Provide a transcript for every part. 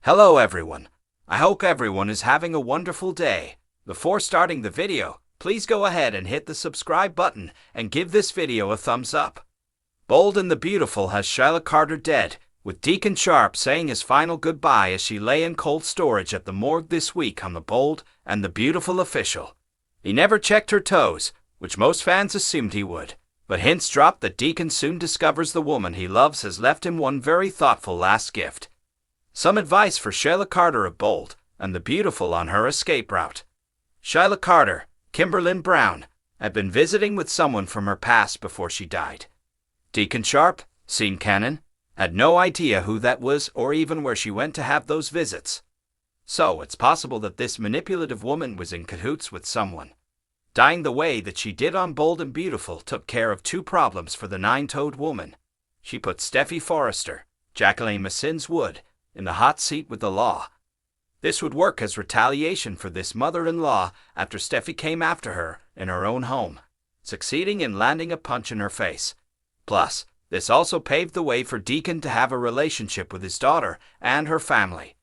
Hello everyone. I hope everyone is having a wonderful day. Before starting the video, please go ahead and hit the subscribe button and give this video a thumbs up. Bold and the Beautiful has Sheila Carter dead, with Deacon Sharp saying his final goodbye as she lay in cold storage at the morgue this week on the Bold and the Beautiful official. He never checked her toes, which most fans assumed he would, but hints dropped that Deacon soon discovers the woman he loves has left him one very thoughtful last gift. Some advice for Sheila Carter of Bold and the Beautiful on her escape route. Sheila Carter, Kimberlyn Brown, had been visiting with someone from her past before she died. Deacon Sharp, scene canon, had no idea who that was or even where she went to have those visits. So it's possible that this manipulative woman was in cahoots with someone. Dying the way that she did on Bold and Beautiful took care of two problems for the nine-toed woman. She put Steffi Forrester, Jacqueline Massins Wood, in the hot seat with the law. This would work as retaliation for this mother-in-law after Steffi came after her in her own home, succeeding in landing a punch in her face. Plus, this also paved the way for Deacon to have a relationship with his daughter and her family.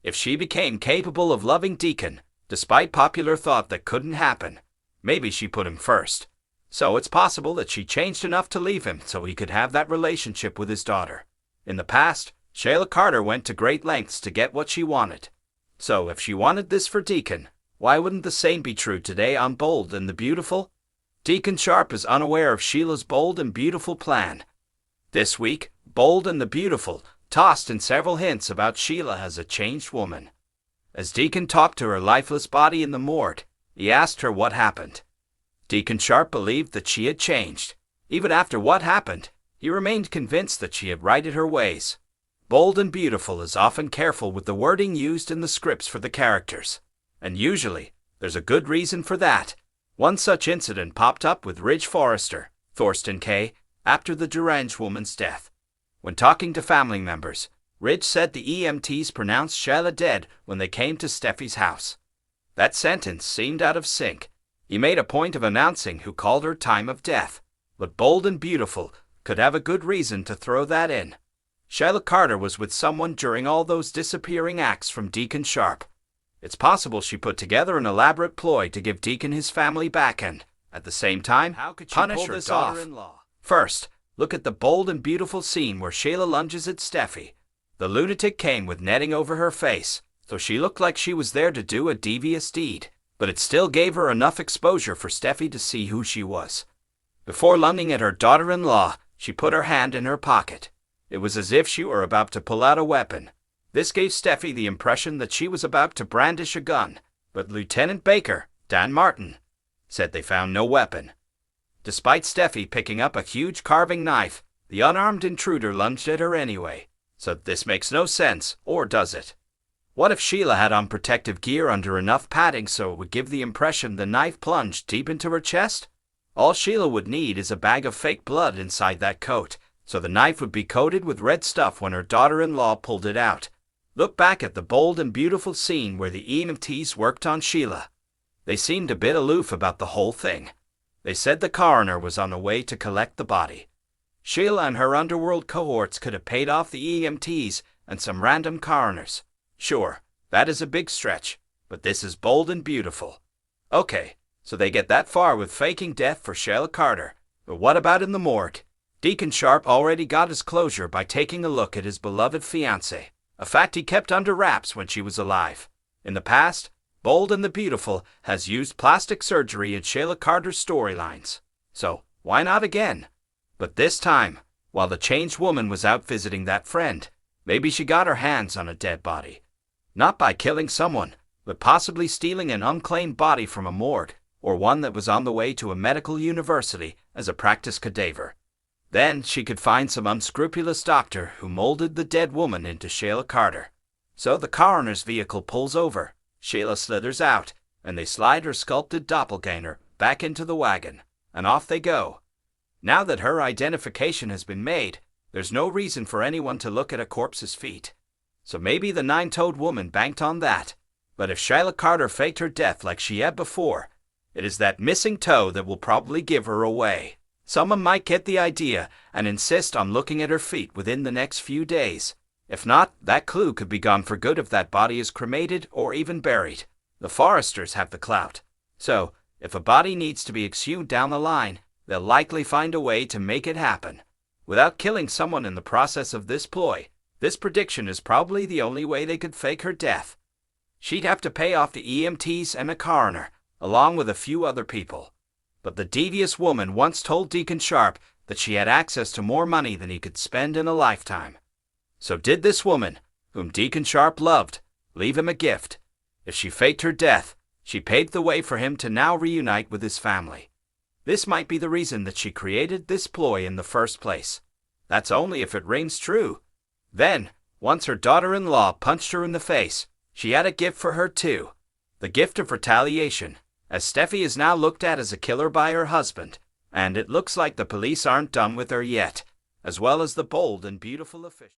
If she became capable of loving Deacon, despite popular thought that couldn't happen, maybe she put him first. So it's possible that she changed enough to leave him so he could have that relationship with his daughter. In the past, Sheila Carter went to great lengths to get what she wanted. So if she wanted this for Deacon, why wouldn't the same be true today on Bold and the Beautiful? Deacon Sharp is unaware of Sheila's Bold and Beautiful plan. This week, Bold and the Beautiful tossed in several hints about Sheila as a changed woman. As Deacon talked to her lifeless body in the morgue, he asked her what happened. Deacon Sharp believed that she had changed. Even after what happened, he remained convinced that she had righted her ways. Bold and Beautiful is often careful with the wording used in the scripts for the characters. And usually, there's a good reason for that. One such incident popped up with Ridge Forrester, Thorsten K., after the deranged woman's death. When talking to family members, Ridge said the EMTs pronounced Sheila dead when they came to Steffi's house. That sentence seemed out of sync. He made a point of announcing who called her time of death, but Bold and Beautiful could have a good reason to throw that in. Sheila Carter was with someone during all those disappearing acts from Deacon Sharp. It's possible she put together an elaborate ploy to give Deacon his family back and, at the same time, How could she punish pull her this daughter-in-law. First, look at the Bold and Beautiful scene where Sheila lunges at Steffi. The lunatic came with netting over her face, so she looked like she was there to do a devious deed, but it still gave her enough exposure for Steffi to see who she was. Before lunging at her daughter-in-law, she put her hand in her pocket. It was as if she were about to pull out a weapon. This gave Steffi the impression that she was about to brandish a gun, but Lieutenant Baker, Dan Martin, said they found no weapon. Despite Steffi picking up a huge carving knife, the unarmed intruder lunged at her anyway. So this makes no sense, or does it? What if Sheila had on protective gear under enough padding so it would give the impression the knife plunged deep into her chest? All Sheila would need is a bag of fake blood inside that coat, so the knife would be coated with red stuff when her daughter-in-law pulled it out. Look back at the Bold and Beautiful scene where the EMTs worked on Sheila. They seemed a bit aloof about the whole thing. They said the coroner was on the way to collect the body. Sheila and her underworld cohorts could have paid off the EMTs and some random coroners. Sure, that is a big stretch, but this is Bold and Beautiful. Okay, so they get that far with faking death for Sheila Carter, but what about in the morgue? Deacon Sharp already got his closure by taking a look at his beloved fiancée, a fact he kept under wraps when she was alive. In the past, Bold and the Beautiful has used plastic surgery in Sheila Carter's storylines. So, why not again? But this time, while the changed woman was out visiting that friend, maybe she got her hands on a dead body. Not by killing someone, but possibly stealing an unclaimed body from a morgue, or one that was on the way to a medical university as a practice cadaver. Then she could find some unscrupulous doctor who molded the dead woman into Sheila Carter. So the coroner's vehicle pulls over, Sheila slithers out, and they slide her sculpted doppelganger back into the wagon, and off they go. Now that her identification has been made, there's no reason for anyone to look at a corpse's feet. So maybe the nine-toed woman banked on that. But if Sheila Carter faked her death like she had before, it is that missing toe that will probably give her away. Someone might get the idea and insist on looking at her feet within the next few days. If not, that clue could be gone for good if that body is cremated or even buried. The foresters have the clout. So, if a body needs to be exhumed down the line, they'll likely find a way to make it happen. Without killing someone in the process of this ploy, this prediction is probably the only way they could fake her death. She'd have to pay off the EMTs and a coroner, along with a few other people. But the devious woman once told Deacon Sharp that she had access to more money than he could spend in a lifetime. So did this woman, whom Deacon Sharp loved, leave him a gift? If she faked her death, she paved the way for him to now reunite with his family. This might be the reason that she created this ploy in the first place. That's only if it rings true. Then, once her daughter-in-law punched her in the face, she had a gift for her too. The gift of retaliation, as Steffi is now looked at as a killer by her husband, and it looks like the police aren't done with her yet, as well as the bold and beautiful official.